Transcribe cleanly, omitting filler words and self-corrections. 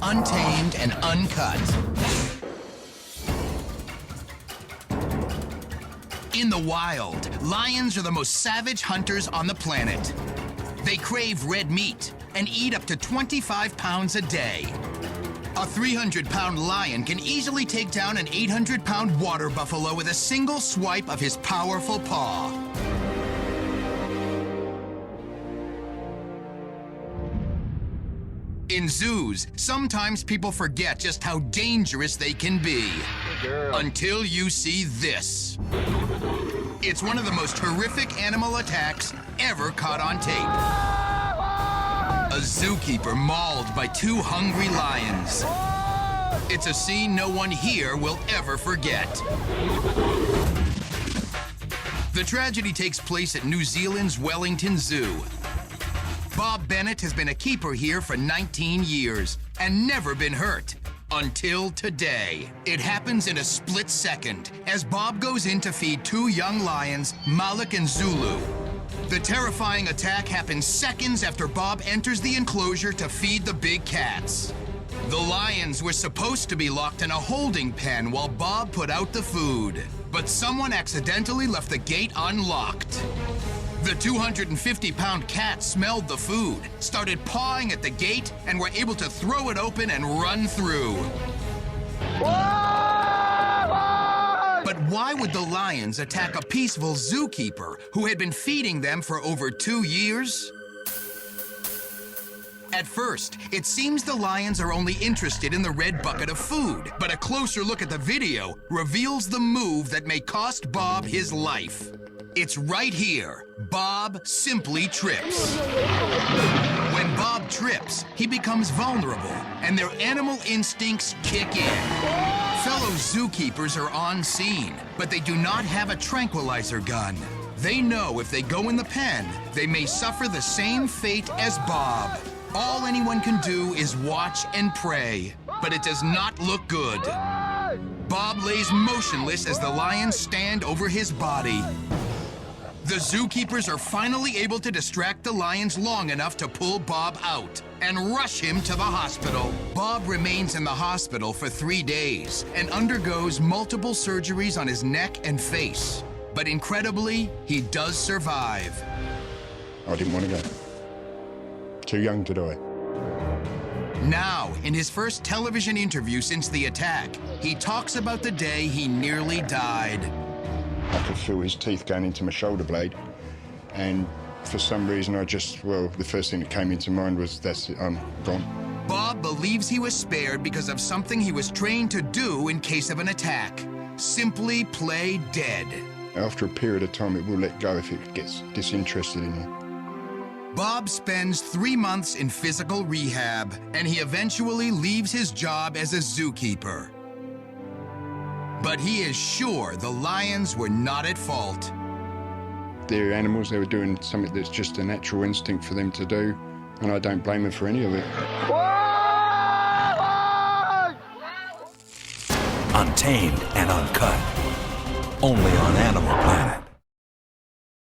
untamed and uncut. In the wild, lions are the most savage hunters on the planet. They crave red meat and eat up to 25 pounds a day. A 300-pound lion can easily take down an 800-pound water buffalo with a single swipe of his powerful paw. In zoos, sometimes people forget just how dangerous they can be. Until you see this. It's one of the most horrific animal attacks ever caught on tape. A zookeeper mauled by two hungry lions. It's a scene no one here will ever forget. The tragedy takes place at New Zealand's Wellington Zoo. Bob Bennett has been a keeper here for 19 years and never been hurt. Until today. It happens in a split second as Bob goes in to feed two young lions, Malik and Zulu. The terrifying attack happens seconds after Bob enters the enclosure to feed the big cats. The lions were supposed to be locked in a holding pen while Bob put out the food, but someone accidentally left the gate unlocked. The 250-pound cat smelled the food, started pawing at the gate, and were able to throw it open and run through. But why would the lions attack a peaceful zookeeper who had been feeding them for over 2 years? At first, it seems the lions are only interested in the red bucket of food, but a closer look at the video reveals the move that may cost Bob his life. It's right here. Bob simply trips. When Bob trips, he becomes vulnerable, and their animal instincts kick in. Fellow zookeepers are on scene, but they do not have a tranquilizer gun. They know if they go in the pen, they may suffer the same fate as Bob. All anyone can do is watch and pray, but it does not look good. Bob lays motionless as the lions stand over his body. The zookeepers are finally able to distract the lions long enough to pull Bob out and rush him to the hospital. Bob remains in the hospital for 3 days and undergoes multiple surgeries on his neck and face. But incredibly, he does survive. I didn't want to go. Too young to die. Now, in his first television interview since the attack, he talks about the day he nearly died. I could feel his teeth going into my shoulder blade, and for some reason the first thing that came into mind was, that's it, I'm gone. Bob believes he was spared because of something he was trained to do in case of an attack. Simply play dead. After a period of time, it will let go if it gets disinterested in you. Bob spends 3 months in physical rehab, and he eventually leaves his job as a zookeeper. But he is sure the lions were not at fault. They're animals, they were doing something that's just a natural instinct for them to do, and I don't blame them for any of it. Untamed and uncut. Only on Animal Planet.